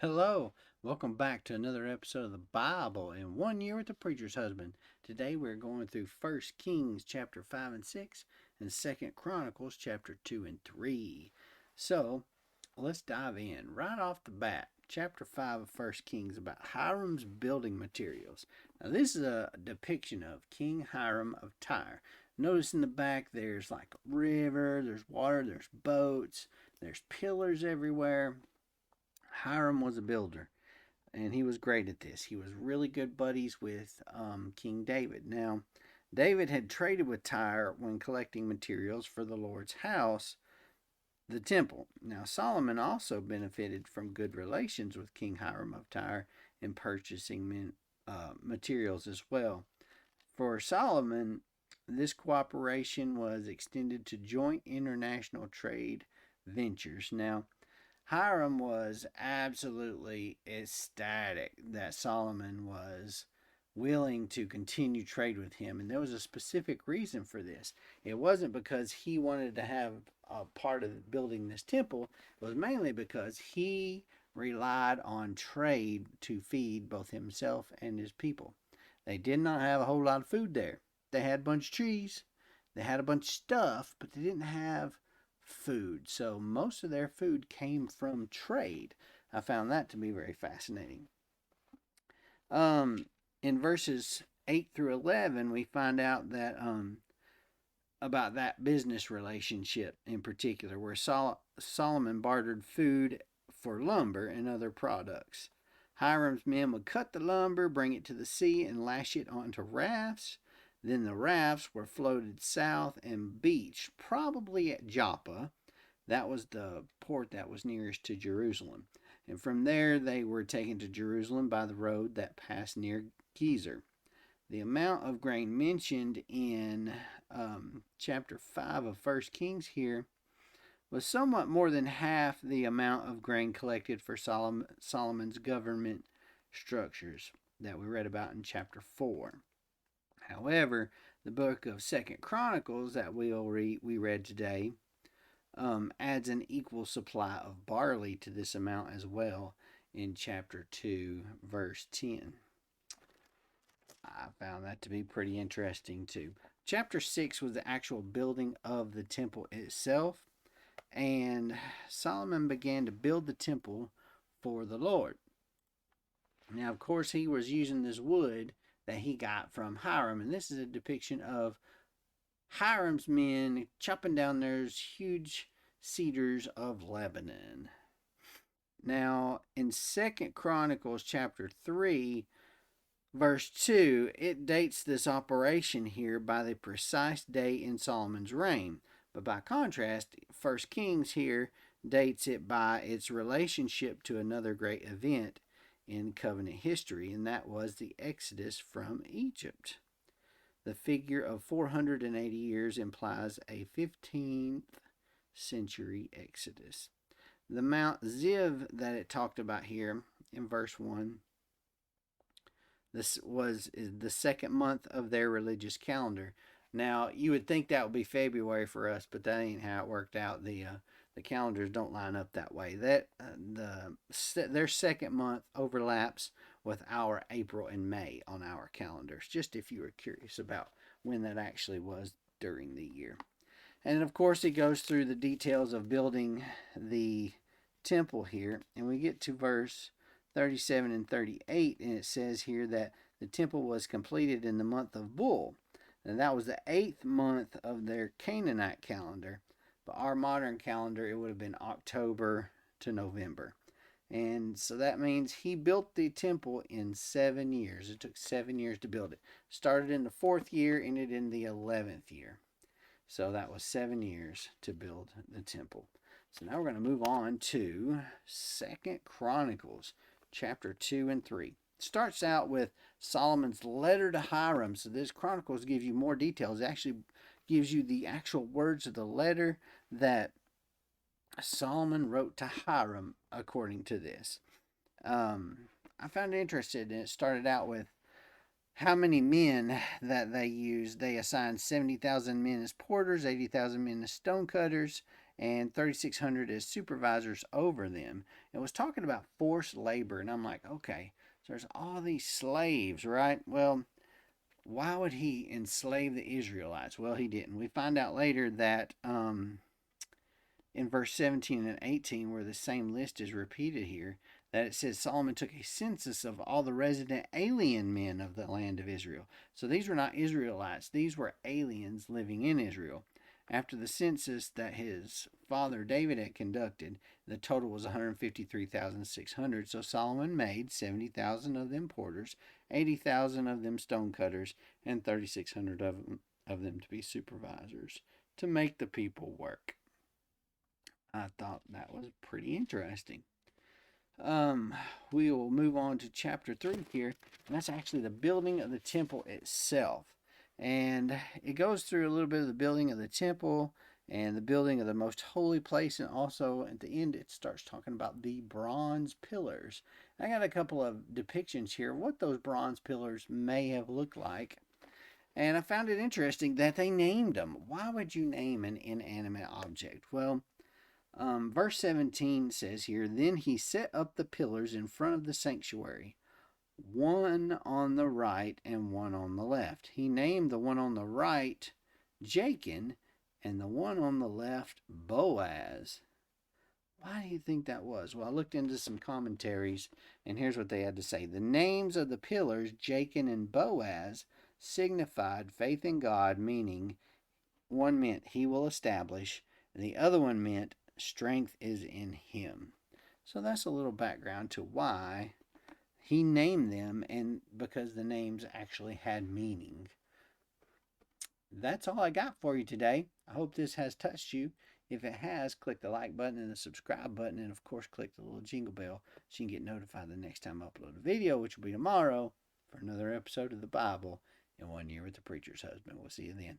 Hello, welcome back to another episode of the Bible in 1 year with the preacher's husband. Today we're going through First Kings chapter 5 and 6 and Second Chronicles chapter 2 and 3. So let's dive in right off the bat. Chapter 5 of First Kings about Hiram's building materials. Now this is a depiction of King Hiram of Tyre. Notice in the back there's like a river, there's water, there's boats, there's pillars everywhere. Hiram was a builder, and he was great at this. He was really good buddies with King David. Now, David had traded with Tyre when collecting materials for the Lord's house, the temple. Now, Solomon also benefited from good relations with King Hiram of Tyre in purchasing materials as well. For Solomon, this cooperation was extended to joint international trade ventures. Now, Hiram was absolutely ecstatic that Solomon was willing to continue trade with him, and there was a specific reason for this. It wasn't because he wanted to have a part of building this temple, it was mainly because he relied on trade to feed both himself and his people. They did not have a whole lot of food there. They had a bunch of trees, they had a bunch of stuff, but they didn't have food. So most of their food came from trade. I found that to be very fascinating. Um, in verses 8 through 11, we find out that about that business relationship in particular, where Solomon bartered food for lumber and other products. Hiram's men would cut the lumber, bring it to the sea, and lash it onto rafts. Then the rafts were floated south and beached, probably at Joppa. That was the port that was nearest to Jerusalem. And from there, they were taken to Jerusalem by the road that passed near Gezer. The amount of grain mentioned in chapter 5 of First Kings here was somewhat more than half the amount of grain collected for Solomon's government structures that we read about in chapter 4. However, the book of Second Chronicles that we read today adds an equal supply of barley to this amount as well in chapter 2, verse 10. I found that to be pretty interesting too. Chapter 6 was the actual building of the temple itself, and Solomon began to build the temple for the Lord. Now, of course, he was using this wood that he got from Hiram, and this is a depiction of Hiram's men chopping down those huge cedars of Lebanon. Now, in Second Chronicles chapter 3, verse 2, it dates this operation here by the precise day in Solomon's reign. But by contrast, First Kings here dates it by its relationship to another great event in covenant history, and that was the Exodus from Egypt. The figure of 480 years implies a 15th century Exodus. The Mount Ziv that it talked about here in verse 1, this was the second month of their religious calendar. Now, you would think that would be February for us, but that ain't how it worked out. The calendars don't line up that way. Their second month overlaps with our April and May on our calendars, just if you were curious about when that actually was during the year. And of course, it goes through the details of building the temple here, and we get to verse 37 and 38, and it says here that the temple was completed in the month of Bul, and that was the 8th month of their Canaanite calendar. But our modern calendar, it would have been October to November. And so that means he built the temple in 7 years. It took 7 years to build it. Started in the 4th year, ended in the 11th year. So that was 7 years to build the temple. So now we're going to move on to Second Chronicles, chapter 2 and 3. It starts out with Solomon's letter to Hiram. So this Chronicles gives you more details. It actually gives you the actual words of the letter that Solomon wrote to Hiram according to this. I found it interesting. It started out with how many men that they used. They assigned 70,000 men as porters, 80,000 men as stonecutters, and 3,600 as supervisors over them. It was talking about forced labor, and I'm like, okay, so there's all these slaves, right? Well, why would he enslave the Israelites? Well, he didn't. We find out later that in verse 17 and 18, where the same list is repeated here, that it says Solomon took a census of all the resident alien men of the land of Israel. So these were not Israelites, these were aliens living in Israel. After the census that his father David had conducted, the total was 153,600. So Solomon made 70,000 of them porters, 80,000 of them stonecutters, and 3,600 of them to be supervisors to make the people work. I thought that was pretty interesting. We will move on to chapter 3 here, and that's actually the building of the temple itself. And it goes through a little bit of the building of the temple and the building of the most holy place, and also at the end it starts talking about the bronze pillars. I got a couple of depictions here of what those bronze pillars may have looked like. And I found it interesting that they named them. Why would you name an inanimate object? Well, verse 17 says here, Then he set up the pillars in front of the sanctuary, one on the right and one on the left. He named the one on the right Jachin and the one on the left Boaz. Why do you think that was? Well, I looked into some commentaries, and here's what they had to say. The names of the pillars, Jachin and Boaz, signified faith in God, meaning one meant he will establish, and the other one meant strength is in him. So that's a little background to why he named them, and because the names actually had meaning. That's all I got for you today. I hope this has touched you. If it has, click the like button and the subscribe button, and of course click the little jingle bell so you can get notified the next time I upload a video, which will be tomorrow, for another episode of the Bible in 1 Year with the Preacher's Husband. We'll see you then.